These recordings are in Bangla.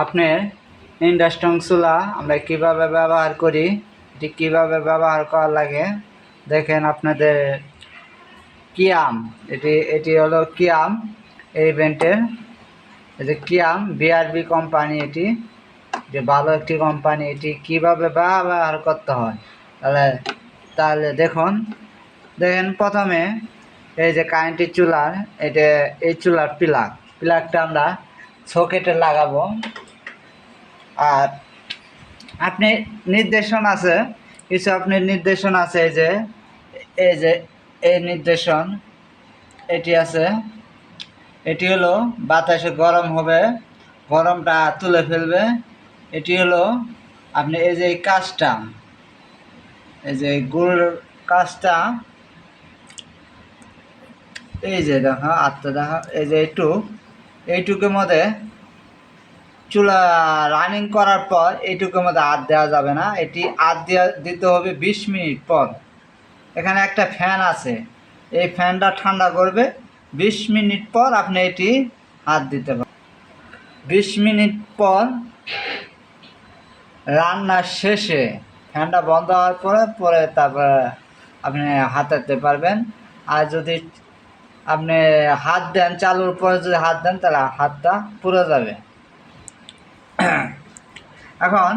আপনার ইন্ডাকশন চুলা আমরা কিভাবে ব্যবহার করি, এটি কিভাবে ব্যবহার করা লাগে দেখেন। আপনাদের কিয়াম, এটি হলো কিয়াম এই ব্র্যান্ডের, এই যে কিয়াম বিআরবি কোম্পানি, এটি যে ভালো একটি কোম্পানি। এটি কিভাবে ব্যবহার করতে হয় তাহলে দেখেন প্রথমে এই যে কারেন্টের চুলার এই চুলার প্লাগটা আমরা সকেটে লাগাবো। আর আপনি নির্দেশন আছে কিছু, আপনার নির্দেশন আছে এই যে এই নির্দেশন এটি আছে। এটি হলো বাতাসে গরম হবে, গরমটা তুলে ফেলবে। এটি হলো আপনি এই যে কাজটা, এই যে গোল কাজটা, এই যে দেখো আটটা দেখো, এই যে এইটুকুর মধ্যে চুলা রানিং করার পর এইটুকুর মধ্যে হাত দেওয়া যাবে না, এটি হাত দিতে হবে 20 মিনিট পর। এখানে একটা ফ্যান আছে, এই ফ্যানটা ঠান্ডা করবে, 20 মিনিট পর আপনি এটি হাত দিতে পারেন। 20 মিনিট পর রান্নার শেষে ফ্যানটা বন্ধ হওয়ার পরে তারপরে আপনি হাতাতে পারবেন। আর যদি আপনি হাত দেন, চালুর পরে যদি হাত দেন তাহলে হাতটা পুড়ে যাবে। এখন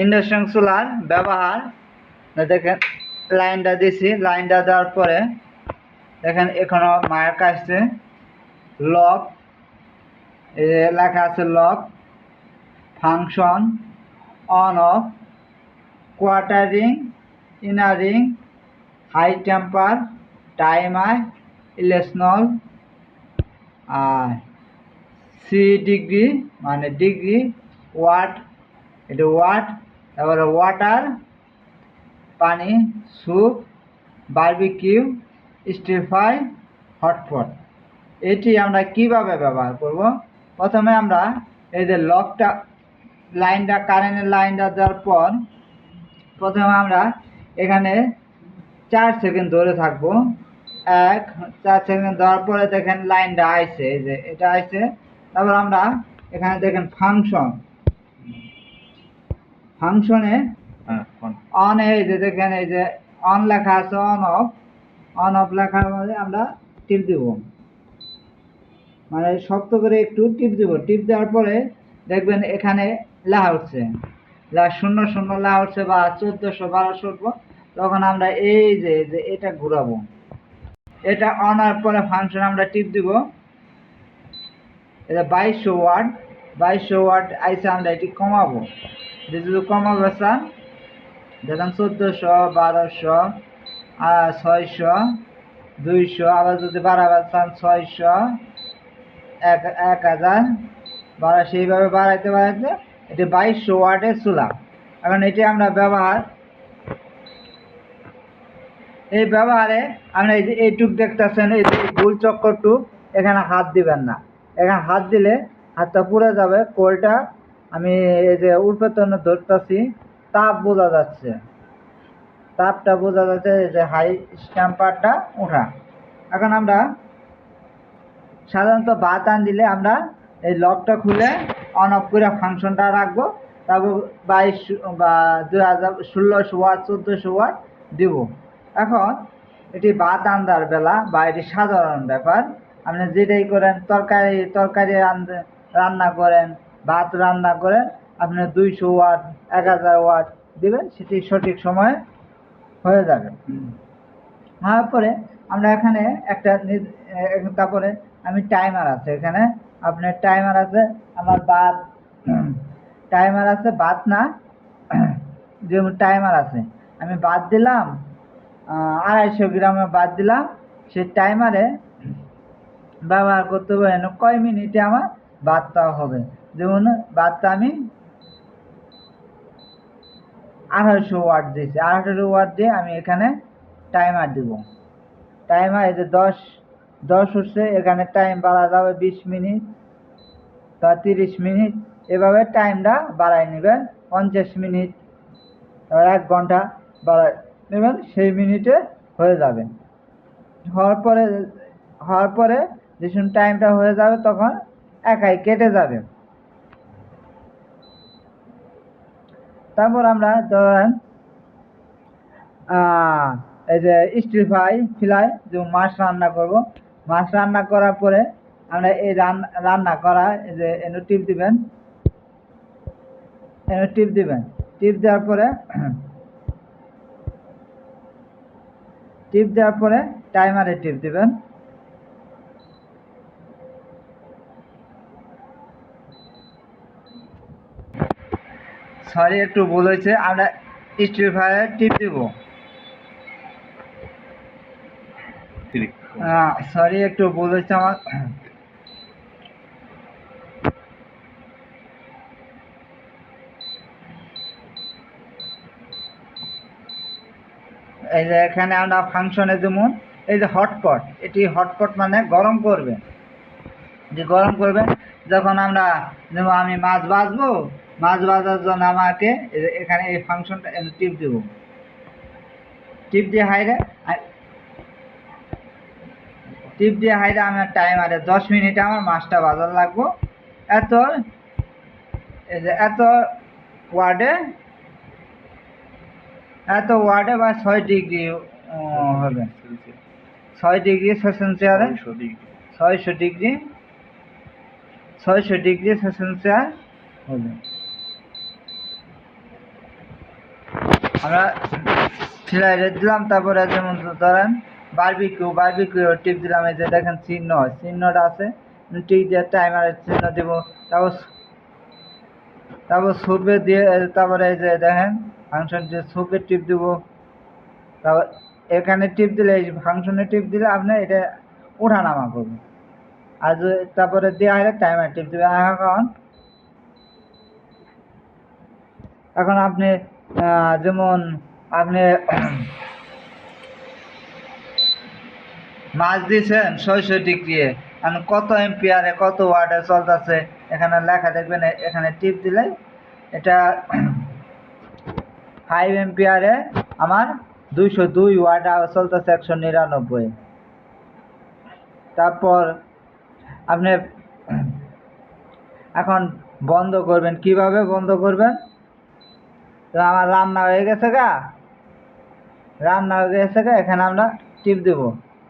ইন্ডাকশন চুলার ব্যবহার দেখেন, লাইনটা দিছি, লাইনটা দেওয়ার পরে দেখেন এখনো মায়ের কাছে লক, লেখা আছে lock, function, on off, quartering, ইনারিং, হাই টেম্পার, টাইমার, ইলেকশনাল, আর সি ডিগ্রি মানে ডিগ্রি, ওয়াট এটা ওয়াট, তারপরে ওয়াটার পানি, soup, barbecue, stir fry, hotpot. এটি আমরা কিভাবে ব্যবহার করব? প্রথমে আমরা এই যে লকটা, লাইনটা, কারেন্টের লাইনটা দেওয়ার পর প্রথমে আমরা এখানে 4 সেকেন্ড ধরে থাকবো। 4 সেকেন্ড দেওয়ার পরে দেখেন লাইনটা আইছে, এই যে এটা আইছে। তারপর আমরা এখানে দেখেন ফাংশনে অন, এই যে দেখেন এই যে অন লেখা আছে, অন অফ লেখার মধ্যে আমরা টিপ দিব, মানে শক্ত করে একটু টিপ দিব। টিপ দেওয়ার পরে দেখবেন এখানে লেখা উঠছে, 00 লেখা উঠছে বা 1400 1200 উঠবো। তখন আমরা এই যে এটা ঘুরাবো, এটা অন হওয়ার পরে ফাংশন আমরা টিপ দিব। এটা 2200 ওয়াট আইসে, আমরা এটি কমাবো। যদি কমাবো চান দেখেন 1400, 1200, 600, 200, আবার যদি বাড়াবার চান 600, 1000, সেইভাবে বাড়াইতে এটি 2200 ওয়াটের চুলা। এখন এটি আমরা এই ব্যবহারে আমরা এই যে এইটুক দেখতেছেন, এই যে গোল চক্করটুক, এখানে হাত দিবেন না। এখানে হাত দিলে হাতটা পুড়ে যাবে। কোলটা আমি এই যে উল্পেতন ধরতেছি, তাপ বোঝা যাচ্ছে, তাপটা বোঝা যাচ্ছে, যে হাই টেম্পারটা ওঠা। এখন আমরা সাধারণত ভাত আন দিলে আমরা এই লকটা খুলে অন অফ করে ফাংশনটা রাখবো। তারপর 2200 বা 1600 ওয়াট 1400 ওয়াট দিব। এখন এটি ভাত আন্দার বেলা বা এটি সাধারণ ব্যাপার, আপনি যেটাই করেন, তরকারি রান্না করেন, ভাত রান্না করেন, আপনি 200 ওয়াট 1000 ওয়াট দিবেন, সেটি সঠিক সময়ে হয়ে যাবে। তারপরে আমরা এখানে তারপরে আমি টাইমার আছে, এখানে আপনার টাইমার আছে, আমার টাইমার আছে, বাদ না, যেমন টাইমার আছে, আমি বাদ দিলাম 250 গ্রামের বাদ দিলাম। সেই টাইমারে ব্যবহার করতে হবে কয় মিনিটে আমার বাদটা হবে। যেমন বাদটা আমি 250 ওয়াট দিয়েছি, 250 ওয়াট দিয়ে আমি এখানে টাইমার দিব। টাইমার এই যে 10 উঠছে, এখানে টাইম বাড়া যাবে 20 মিনিট বা 30 মিনিট, এভাবে টাইমটা বাড়াই নেবেন। 50 মিনিট, 1 ঘন্টা বাড়াই নেবেন, সেই মিনিটে হয়ে যাবে। হওয়ার পরে হওয়ার পরে যখন টাইমটা হয়ে যাবে তখন একাই কেটে যাবে। তারপর আমরা ধরেন এই যে স্টিল ফ্রাই যেমন মাছ রান্না করব, মাছ রান্না করার পরে আমরা এই রান্না করা এই যে এনে টিপ দিবেন, টিপ দেওয়ার পরে টাইমারে টিপ দিবেন। সরি একটু ভুল হয়েছে, আমরা স্টিল ফ্রাইয়ে টিপ দিব। সরি একটু ভুল হয়েছে আমার। এই যে এখানে আমরা ফাংশনে যেমন এই যে হটপট, এটি হটপট মানে গরম করবে, যে গরম করবে যখন আমরা যেমন আমি মাছ ভাজবো, মাছ ভাজার জন্য আমাকে এখানে এই ফাংশনটা টিপ দেব, টিপ দিয়ে হাইরে আমার টাইমারে 10 মিনিট আমার মাছটা ভাজার লাগবো। এত এই যে এত ওয়ার্ডে বা 6 ডিগ্রি হবে, 6 ডিগ্রি সেলসিয়াসে, 600 ডিগ্রি সেলসিয়াস হবে। আমরা ফ্রাইডে দিলাম, তারপরে যেমন ধরেন বারবিকিউ টিপ দিলাম, এই যে দেখেন চিহ্নটা আছে, টিপ দিয়ে টাইমারের চিহ্ন দিব। তারপর সুপে দিয়ে, তারপরে এই যে দেখেন ফাংশন যে সুপে টিপ দিব, তারপর এখানে টিপ দিলে, এই ফাংশনে টিপ দিলে আপনি এটা ওঠানামা করবেন। আর তারপরে দেওয়া হলে টাইমার টিপ দেবে। এখন আপনি যেমন আপনি মাছ দিয়েছেন 600 ডিগ্রি, কত এম্পিয়ারে কত ওয়াটে চলতেছে এখানে লেখা দেখবেন। এখানে টিপ দিলে এটা 5 এম্পিয়ারে আমার 202 ওয়াট চলতেছে 199। তারপর আপনি এখন বন্ধ করবেন, কিভাবে বন্ধ করবেন? তো আমার রান্না হয়ে গেছে গা, এখানে আমরা টিপ দেব।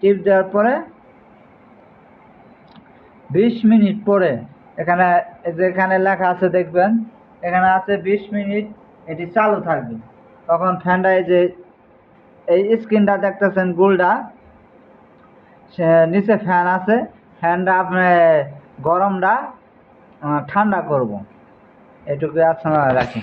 টিপ দেওয়ার পরে 20 মিনিট পরে এখানে লেখা আছে দেখবেন, এখানে আছে 20 মিনিট এটি চালু থাকবে। তখন ফ্যানটা এই যে এই স্ক্রিনটা দেখতেছেন গোলটা, নিচে ফ্যান আছে, ফ্যানটা আপনি গরমটা ঠান্ডা করব। এটুকু আপনারা রাখি।